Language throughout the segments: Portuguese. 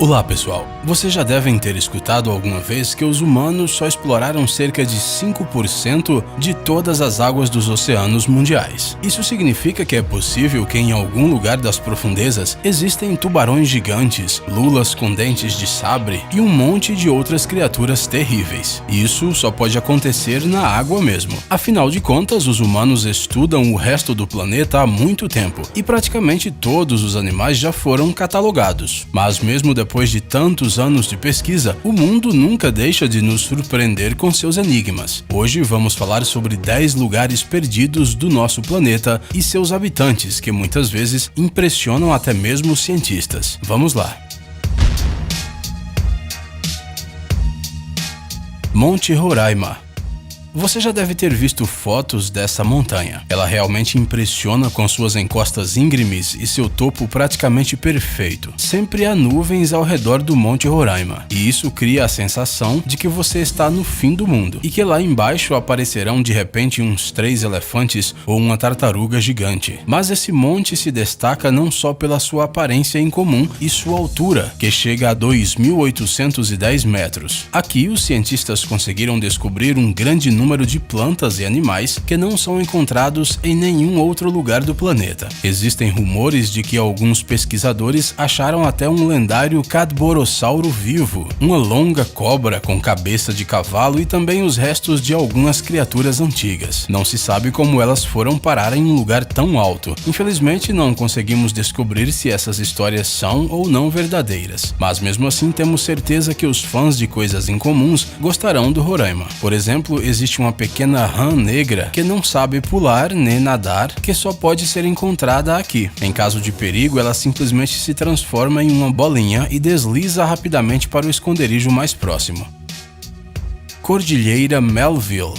Olá pessoal, vocês já devem ter escutado alguma vez que os humanos só exploraram cerca de 5% de todas as águas dos oceanos mundiais. Isso significa que é possível que em algum lugar das profundezas existem tubarões gigantes, lulas com dentes de sabre e um monte de outras criaturas terríveis. Isso só pode acontecer na água mesmo. Afinal de contas, os humanos estudam o resto do planeta há muito tempo e praticamente todos os animais já foram catalogados. Mas mesmo depois de tantos anos de pesquisa, o mundo nunca deixa de nos surpreender com seus enigmas. Hoje vamos falar sobre 10 lugares perdidos do nosso planeta e seus habitantes, que muitas vezes impressionam até mesmo os cientistas. Vamos lá! Monte Roraima. Você já deve ter visto fotos dessa montanha. Ela realmente impressiona com suas encostas íngremes e seu topo praticamente perfeito. Sempre há nuvens ao redor do Monte Roraima, e isso cria a sensação de que você está no fim do mundo, e que lá embaixo aparecerão de repente uns 3 elefantes ou uma tartaruga gigante. Mas esse monte se destaca não só pela sua aparência incomum e sua altura, que chega a 2.810 metros. Aqui os cientistas conseguiram descobrir um grande número de plantas e animais que não são encontrados em nenhum outro lugar do planeta. Existem rumores de que alguns pesquisadores acharam até um lendário Cadborossauro vivo, uma longa cobra com cabeça de cavalo e também os restos de algumas criaturas antigas. Não se sabe como elas foram parar em um lugar tão alto. Infelizmente, não conseguimos descobrir se essas histórias são ou não verdadeiras. Mas mesmo assim, temos certeza que os fãs de coisas incomuns gostarão do Roraima. Por exemplo, existe uma pequena rã negra que não sabe pular nem nadar, que só pode ser encontrada aqui. Em caso de perigo, ela simplesmente se transforma em uma bolinha e desliza rapidamente para o esconderijo mais próximo. Cordilheira Melville.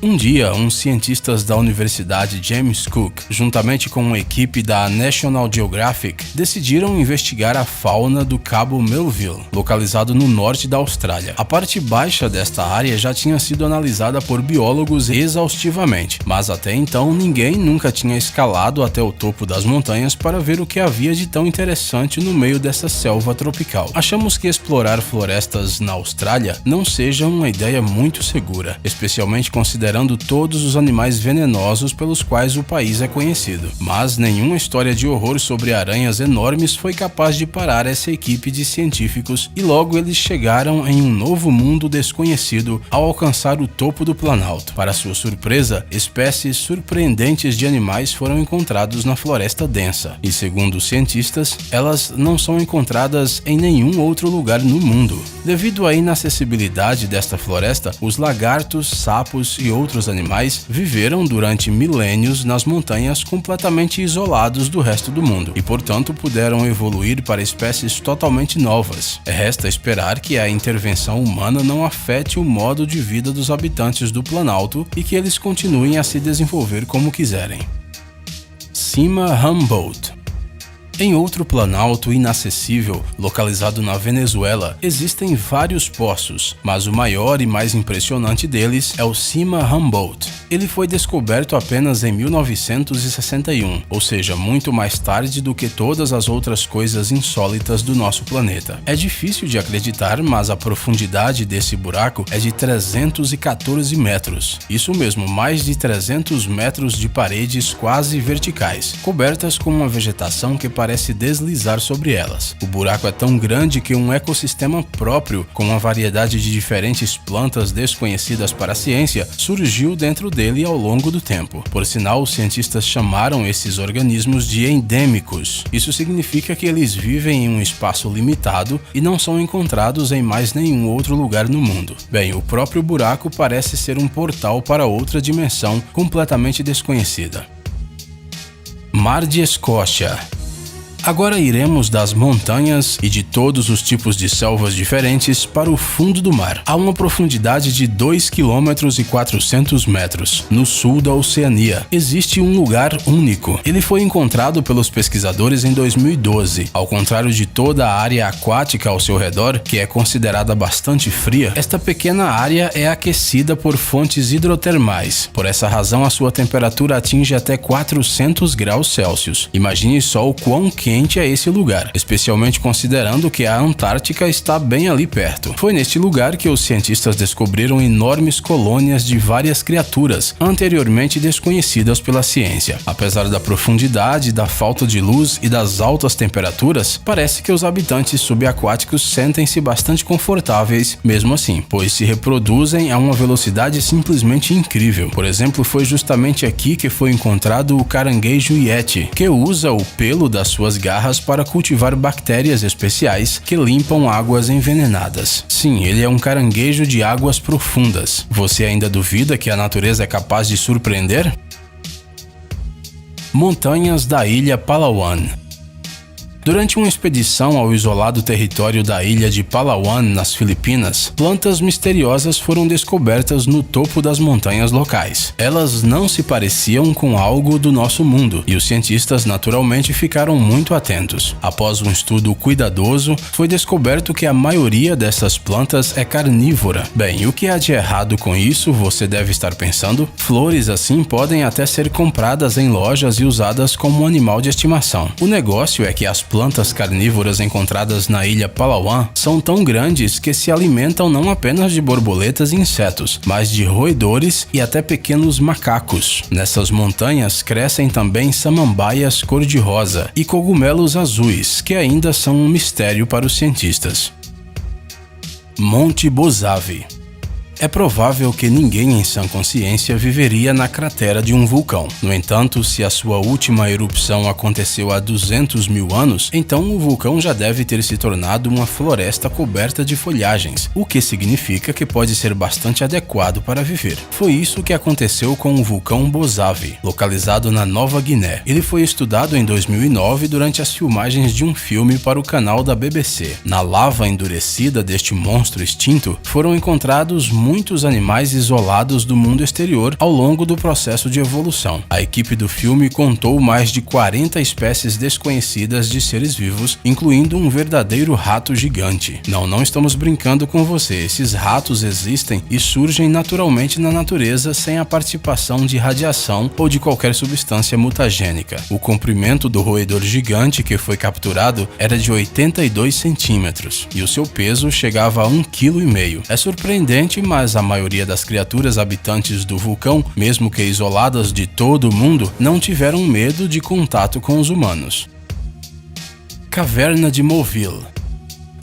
Um dia, uns cientistas da Universidade James Cook, juntamente com uma equipe da National Geographic, decidiram investigar a fauna do Cabo Melville, localizado no norte da Austrália. A parte baixa desta área já tinha sido analisada por biólogos exaustivamente, mas até então ninguém nunca tinha escalado até o topo das montanhas para ver o que havia de tão interessante no meio dessa selva tropical. Achamos que explorar florestas na Austrália não seja uma ideia muito segura, especialmente considerando todos os animais venenosos pelos quais o país é conhecido. Mas nenhuma história de horror sobre aranhas enormes foi capaz de parar essa equipe de científicos e logo eles chegaram em um novo mundo desconhecido ao alcançar o topo do Planalto. Para sua surpresa, espécies surpreendentes de animais foram encontrados na floresta densa e, segundo os cientistas, elas não são encontradas em nenhum outro lugar no mundo. Devido à inacessibilidade desta floresta, os lagartos, sapos e outros animais viveram durante milênios nas montanhas completamente isolados do resto do mundo e, portanto, puderam evoluir para espécies totalmente novas. Resta esperar que a intervenção humana não afete o modo de vida dos habitantes do Planalto e que eles continuem a se desenvolver como quiserem. Cima Humboldt. Em outro planalto inacessível, localizado na Venezuela, existem vários poços, mas o maior e mais impressionante deles é o Cima Humboldt. Ele foi descoberto apenas em 1961, ou seja, muito mais tarde do que todas as outras coisas insólitas do nosso planeta. É difícil de acreditar, mas a profundidade desse buraco é de 314 metros. Isso mesmo, mais de 300 metros de paredes quase verticais, cobertas com uma vegetação que parece deslizar sobre elas. O buraco é tão grande que um ecossistema próprio, com uma variedade de diferentes plantas desconhecidas para a ciência, surgiu dentro dele ao longo do tempo. Por sinal, os cientistas chamaram esses organismos de endêmicos. Isso significa que eles vivem em um espaço limitado e não são encontrados em mais nenhum outro lugar no mundo. Bem, o próprio buraco parece ser um portal para outra dimensão completamente desconhecida. Mar de Escócia. Agora iremos das montanhas e de todos os tipos de selvas diferentes para o fundo do mar, a uma profundidade de 2,4 km, no sul da Oceania. Existe um lugar único. Ele foi encontrado pelos pesquisadores em 2012. Ao contrário de toda a área aquática ao seu redor, que é considerada bastante fria, esta pequena área é aquecida por fontes hidrotermais. Por essa razão, a sua temperatura atinge até 400 graus Celsius. Imagine só o quão quente suficiente a esse lugar, especialmente considerando que a Antártica está bem ali perto. Foi neste lugar que os cientistas descobriram enormes colônias de várias criaturas anteriormente desconhecidas pela ciência. Apesar da profundidade, da falta de luz e das altas temperaturas, parece que os habitantes subaquáticos sentem-se bastante confortáveis mesmo assim, pois se reproduzem a uma velocidade simplesmente incrível. Por exemplo, foi justamente aqui que foi encontrado o caranguejo Yeti, que usa o pelo das suas garras para cultivar bactérias especiais que limpam águas envenenadas. Sim, ele é um caranguejo de águas profundas. Você ainda duvida que a natureza é capaz de surpreender? Montanhas da Ilha Palawan. Durante uma expedição ao isolado território da ilha de Palawan, nas Filipinas, plantas misteriosas foram descobertas no topo das montanhas locais. Elas não se pareciam com algo do nosso mundo, e os cientistas naturalmente ficaram muito atentos. Após um estudo cuidadoso, foi descoberto que a maioria dessas plantas é carnívora. Bem, o que há de errado com isso, você deve estar pensando? Flores assim podem até ser compradas em lojas e usadas como animal de estimação. O negócio é que as plantas carnívoras encontradas na ilha Palawan são tão grandes que se alimentam não apenas de borboletas e insetos, mas de roedores e até pequenos macacos. Nessas montanhas crescem também samambaias cor-de-rosa e cogumelos azuis, que ainda são um mistério para os cientistas. Monte Bozave. É provável que ninguém em sã consciência viveria na cratera de um vulcão. No entanto, se a sua última erupção aconteceu há 200 mil anos, então o vulcão já deve ter se tornado uma floresta coberta de folhagens, o que significa que pode ser bastante adequado para viver. Foi isso que aconteceu com o vulcão Bozave, localizado na Nova Guiné. Ele foi estudado em 2009 durante as filmagens de um filme para o canal da BBC. Na lava endurecida deste monstro extinto, foram encontrados muitos animais isolados do mundo exterior ao longo do processo de evolução. A equipe do filme contou mais de 40 espécies desconhecidas de seres vivos, incluindo um verdadeiro rato gigante. Não estamos brincando com você, esses ratos existem e surgem naturalmente na natureza sem a participação de radiação ou de qualquer substância mutagênica. O comprimento do roedor gigante que foi capturado era de 82 centímetros e o seu peso chegava a 1,5 kg. É surpreendente, mas a maioria das criaturas habitantes do vulcão, mesmo que isoladas de todo o mundo, não tiveram medo de contato com os humanos. Caverna de Moville.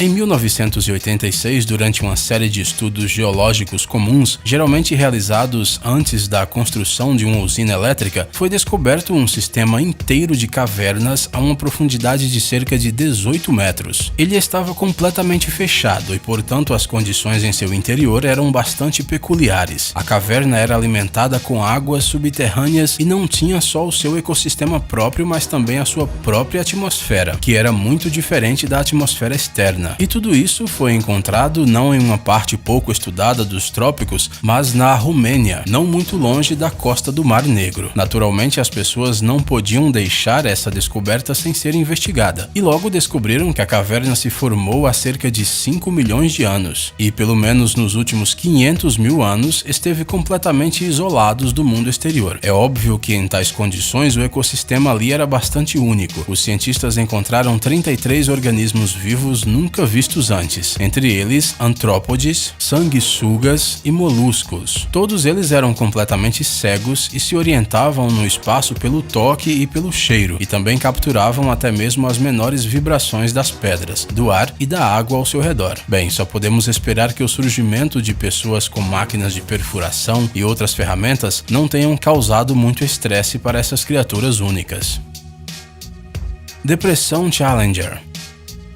Em 1986, durante uma série de estudos geológicos comuns, geralmente realizados antes da construção de uma usina elétrica, foi descoberto um sistema inteiro de cavernas a uma profundidade de cerca de 18 metros. Ele estava completamente fechado e, portanto, as condições em seu interior eram bastante peculiares. A caverna era alimentada com águas subterrâneas e não tinha só o seu ecossistema próprio, mas também a sua própria atmosfera, que era muito diferente da atmosfera externa. E tudo isso foi encontrado não em uma parte pouco estudada dos trópicos, mas na Romênia, não muito longe da costa do Mar Negro. Naturalmente, as pessoas não podiam deixar essa descoberta sem ser investigada, e logo descobriram que a caverna se formou há cerca de 5 milhões de anos, e pelo menos nos últimos 500 mil anos esteve completamente isolado do mundo exterior. É óbvio que em tais condições o ecossistema ali era bastante único. Os cientistas encontraram 33 organismos vivos nunca vistos antes, entre eles antrópodes, sanguessugas e moluscos. Todos eles eram completamente cegos e se orientavam no espaço pelo toque e pelo cheiro, e também capturavam até mesmo as menores vibrações das pedras, do ar e da água ao seu redor. Bem, só podemos esperar que o surgimento de pessoas com máquinas de perfuração e outras ferramentas não tenham causado muito estresse para essas criaturas únicas. Depressão Challenger.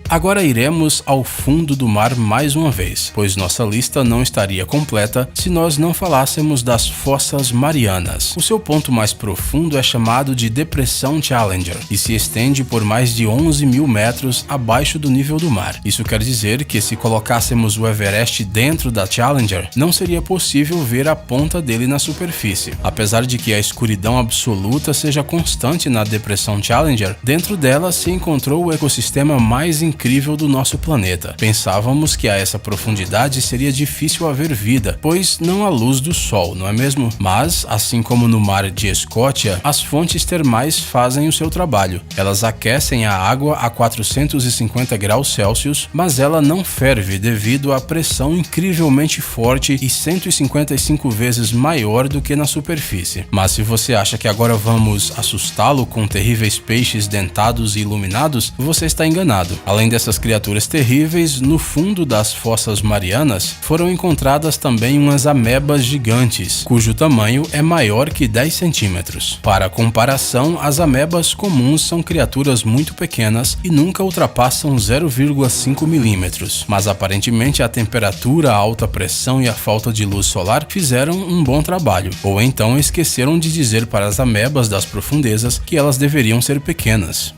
Agora iremos ao fundo do mar mais uma vez, pois nossa lista não estaria completa se nós não falássemos das Fossas Marianas. O seu ponto mais profundo é chamado de Depressão Challenger e se estende por mais de 11 mil metros abaixo do nível do mar. Isso quer dizer que se colocássemos o Everest dentro da Challenger, não seria possível ver a ponta dele na superfície. Apesar de que a escuridão absoluta seja constante na Depressão Challenger, dentro dela se encontrou o ecossistema mais incrível incrível do nosso planeta. Pensávamos que a essa profundidade seria difícil haver vida, pois não há luz do sol, não é mesmo? Mas, assim como no mar de Escócia, as fontes termais fazem o seu trabalho. Elas aquecem a água a 450 graus Celsius, mas ela não ferve devido à pressão incrivelmente forte e 155 vezes maior do que na superfície. Mas se você acha que agora vamos assustá-lo com terríveis peixes dentados e iluminados, você está enganado. Além dessas criaturas terríveis, no fundo das fossas marianas foram encontradas também umas amebas gigantes, cujo tamanho é maior que 10 centímetros. Para comparação, as amebas comuns são criaturas muito pequenas e nunca ultrapassam 0,5 milímetros, mas aparentemente a temperatura, a alta pressão e a falta de luz solar fizeram um bom trabalho, ou então esqueceram de dizer para as amebas das profundezas que elas deveriam ser pequenas.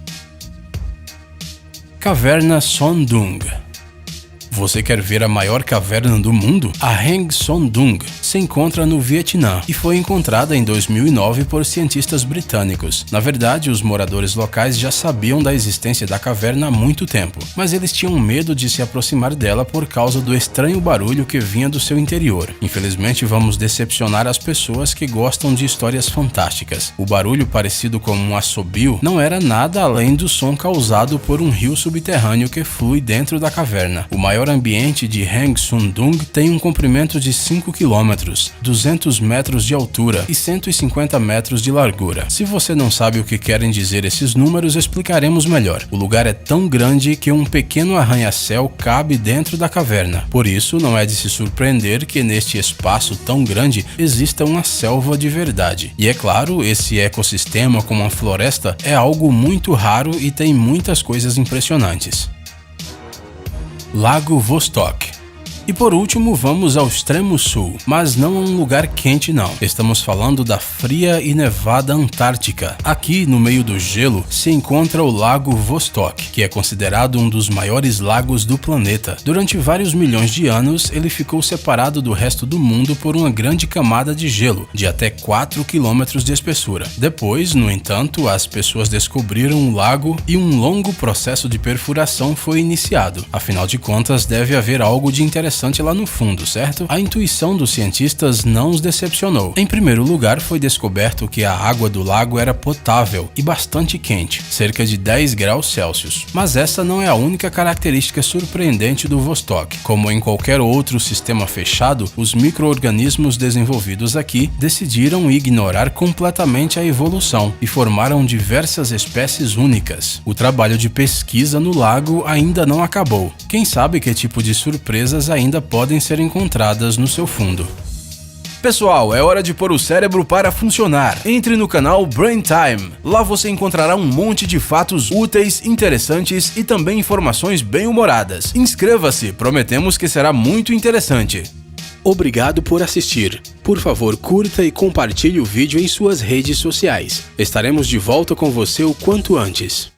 Caverna Son Doong. Você quer ver a maior caverna do mundo? A Hang Son Doong se encontra no Vietnã e foi encontrada em 2009 por cientistas britânicos. Na verdade, os moradores locais já sabiam da existência da caverna há muito tempo, mas eles tinham medo de se aproximar dela por causa do estranho barulho que vinha do seu interior. Infelizmente, vamos decepcionar as pessoas que gostam de histórias fantásticas. O barulho, parecido com um assobio, não era nada além do som causado por um rio subterrâneo que flui dentro da caverna. O maior ambiente de Hang Son Doong tem um comprimento de 5 km, 200 metros de altura e 150 metros de largura. Se você não sabe o que querem dizer esses números, explicaremos melhor. O lugar é tão grande que um pequeno arranha-céu cabe dentro da caverna. Por isso, não é de se surpreender que neste espaço tão grande exista uma selva de verdade. E é claro, esse ecossistema com uma floresta é algo muito raro e tem muitas coisas impressionantes. Lago Vostok. E por último, vamos ao extremo sul, mas não a um lugar quente não. Estamos falando da fria e nevada Antártica. Aqui, no meio do gelo, se encontra o Lago Vostok, que é considerado um dos maiores lagos do planeta. Durante vários milhões de anos, ele ficou separado do resto do mundo por uma grande camada de gelo, de até 4 quilômetros de espessura. Depois, no entanto, as pessoas descobriram o lago e um longo processo de perfuração foi iniciado. Afinal de contas, deve haver algo de interessante lá no fundo, certo? A intuição dos cientistas não os decepcionou. Em primeiro lugar, foi descoberto que a água do lago era potável e bastante quente, cerca de 10 graus Celsius. Mas essa não é a única característica surpreendente do Vostok. Como em qualquer outro sistema fechado, os micro-organismos desenvolvidos aqui decidiram ignorar completamente a evolução e formaram diversas espécies únicas. O trabalho de pesquisa no lago ainda não acabou. Quem sabe que tipo de surpresas ainda podem ser encontradas no seu fundo. Pessoal, é hora de pôr o cérebro para funcionar. Entre no canal Brain Time. Lá você encontrará um monte de fatos úteis, interessantes e também informações bem-humoradas. Inscreva-se, prometemos que será muito interessante. Obrigado por assistir. Por favor, curta e compartilhe o vídeo em suas redes sociais. Estaremos de volta com você o quanto antes.